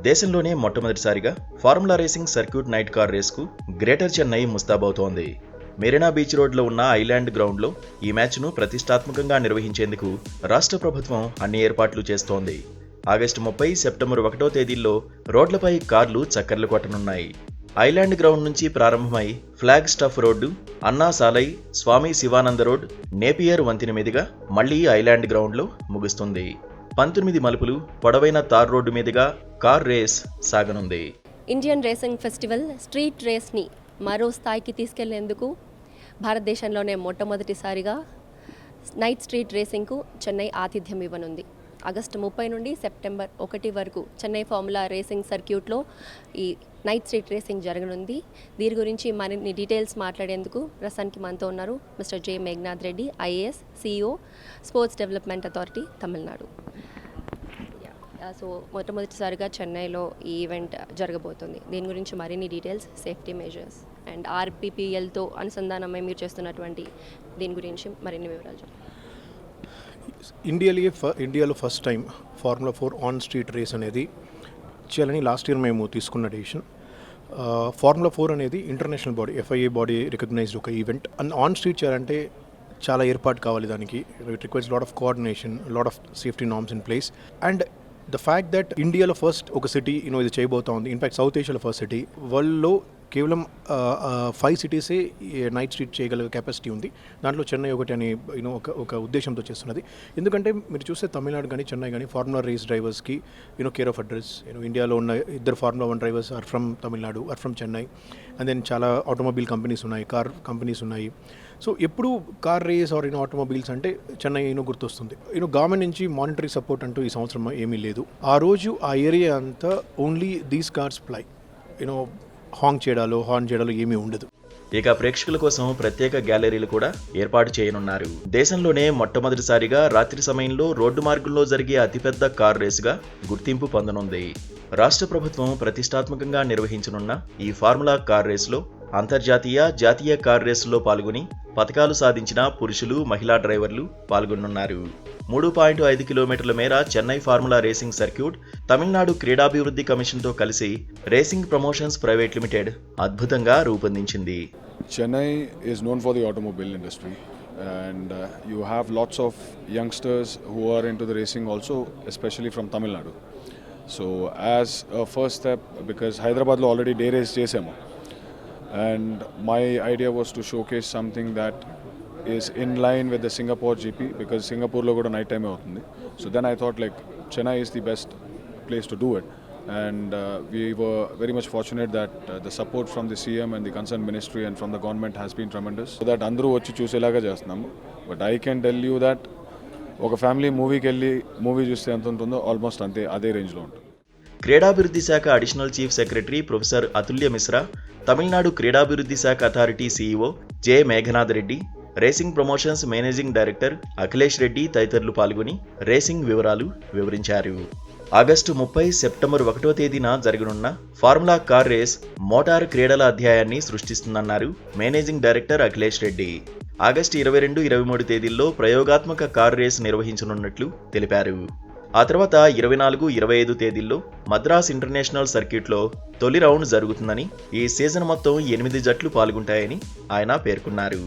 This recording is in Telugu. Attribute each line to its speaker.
Speaker 1: దేశంలోనే మొట్టమొదటిసారిగా formula racing circuit night car రేస్కు గ్రేటర్ చెన్నై ముస్తాబవుతోంది. మెరీనా బీచ్ రోడ్లో ఉన్న ఐలాండ్ గ్రౌండ్లో ఈ మ్యాచ్ను ప్రతిష్టాత్మకంగా నిర్వహించేందుకు రాష్ట్ర ప్రభుత్వం అన్ని ఏర్పాట్లు చేస్తోంది. ఆగస్టు 30, సెప్టెంబర్ 1వ తేదీల్లో రోడ్లపై కార్లు చక్కర్లు కొట్టనున్నాయి. ఐలాండ్ గ్రౌండ్ నుంచి ప్రారంభమై flag stuff road, Anna Salai, Swami Sivananda road, Napier వంతెన మీదుగా మళ్లీ ఐలాండ్ గ్రౌండ్లో ముగుస్తుంది. 19 మలుపులు పొడవైన తార్ రోడ్డు మీదుగా కార్ రేస్ సాగనుంది.
Speaker 2: ఇండియన్ రేసింగ్ ఫెస్టివల్ స్ట్రీట్ రేస్ని మరో స్థాయికి తీసుకెళ్లేందుకు భారతదేశంలోనే మొట్టమొదటిసారిగా నైట్ స్ట్రీట్ రేసింగ్కు చెన్నై ఆతిథ్యం ఇవ్వనుంది. ఆగస్టు 30 నుండి సెప్టెంబర్ 1 వరకు చెన్నై ఫార్ములా రేసింగ్ సర్క్యూట్లో ఈ నైట్ స్ట్రీట్ రేసింగ్ జరగనుంది. దీని గురించి మరిన్ని డీటెయిల్స్ మాట్లాడేందుకు ప్రస్తుతానికి మనతో ఉన్నారు mister J. Meghanath Reddy, IAS, CEO, sports development authority, Tamil Nadu. So మొట్టమొదటిసారిగా చెన్నైలో ఈ ఈవెంట్ జరగబోతుంది. దీని గురించి మరిన్ని డీటెయిల్స్, సేఫ్టీ మెజర్స్ అండ్ RPPLతో అనుసంధానమై మీరు చేస్తున్నటువంటి దీని గురించి మరిన్ని వివరాలు.
Speaker 3: ఇండియాలో first time formula 4 on street race అనేది చేయాలని లాస్ట్ ఇయర్ మేము తీసుకున్న డెసిషన్. ఫార్ములా 4 అనేది international body, FIA body recognised ఒక ఈవెంట్. అండ్ ఆన్ స్ట్రీట్ చేయాలంటే చాలా ఏర్పాటు కావాలి. దానికి it requires lot of coordination, lot of safety norms in place. And the fact that ఇండియాలో ఫస్ట్ ఒక సిటీ ఇది చేయబోతా ఉంది. ఇన్ఫ్యాక్ట్ సౌత్ ఏషియాలో ఫస్ట్ సిటీ. వరల్డ్లో కేవలం 5 సిటీసే నైట్ స్ట్రీట్ చేయగల కెపాసిటీ ఉంది. దాంట్లో చెన్నై ఒకటి అని ఒక ఉద్దేశంతో చేస్తున్నది. ఎందుకంటే మీరు చూస్తే తమిళనాడు కానీ చెన్నై కానీ ఫార్ములా రేస్ డ్రైవర్స్కి కేర్ ఆఫ్ అడ్రస్. ఇండియాలో ఉన్న 2 formula 1 drivers are from Tamil Nadu, are from Chennai. And then చాలా ఆటోమొబైల్ కంపెనీస్ ఉన్నాయి, కార్ కంపెనీస్ ఉన్నాయి. సో ఎప్పుడు కార్ రేస్ ఆర్ ఆటోమొబైల్స్ అంటే చెన్నై గుర్తొస్తుంది. గవర్నమెంట్ నుంచి మానిటరీ సపోర్ట్ అంటూ ఈ సంవత్సరం ఏమీ లేదు. ఆ రోజు ఆ ఏరియా అంతా only these cars fly. Horn చేయడాలు ఏమీ ఉండదు.
Speaker 1: ఇక ప్రేక్షకుల కోసం ప్రత్యేక గ్యాలరీలు కూడా ఏర్పాటు చేయనున్నారు. దేశంలోనే మొట్టమొదటిసారిగా రాత్రి సమయంలో రోడ్డు మార్గంలో జరిగే అతిపెద్ద కార్ రేసుగా గుర్తింపు పొందనుంది. రాష్ట్ర ప్రభుత్వం ప్రతిష్టాత్మకంగా నిర్వహించనున్న ఈ ఫార్ములా కార్ రేసులో అంతర్జాతీయ, జాతీయ కార్ రేసుల్లో పాల్గొని పతకాలు సాధించిన పురుషులు, మహిళా డ్రైవర్లు పాల్గొనున్నారు. 3.5 కిలోమీటర్ల మేర Chennai formula racing circuit Tamil Nadu క్రీడాభివృద్ధి కమిషన్తో కలిసి రేసింగ్ ప్రమోషన్స్ ప్రైవేట్ లిమిటెడ్ అద్భుతంగా రూపొందించింది.
Speaker 4: Chennai is known for the automobile industry, and you have lots of youngsters who are into the racing also, especially from Tamil Nadu. So as a first step, because Hyderabad lo already day race chesamo, and my idea was to showcase something that is in line with the Singapore GP, because Singapore lo kuda night time avutundi. So then I thought Chennai is the best place to do it, and we were very much fortunate that the support from the CM and the concerned ministry and from the government has been tremendous, so that andru vachi chuselaga chestunnam. But I can tell you that oka family movie kelli movie chuste anta untundo almost ante ade range lo untundi.
Speaker 1: క్రీడాభివృద్ధి శాఖ additional chief secretary professor Atulya Mishra, Tamil Nadu క్రీడాభివృద్ధి శాఖ authority CEO J. Meghanath Reddy, racing promotions managing director Akhilesh Reddy తదితరులు పాల్గొని రేసింగ్ వివరాలు వివరించారు. ఆగస్టు 30, సెప్టెంబర్ 1వ తేదీన జరగనున్న ఫార్ములా కార్ రేస్ మోటార్ క్రీడల అధ్యాయాన్ని సృష్టిస్తుందన్నారు managing director Akhilesh Reddy. August 22, 23 తేదీల్లో ప్రయోగాత్మక కార్ రేస్ నిర్వహించనున్నట్లు తెలిపారు. ఆ తర్వాత 24, 25 తేదీల్లో మద్రాస్ ఇంటర్నేషనల్ సర్క్యూట్లో తొలి రౌండ్ జరుగుతుందని, ఈ సీజన్ మొత్తం 8 జట్లు పాల్గొంటాయని ఆయన పేర్కొన్నారు.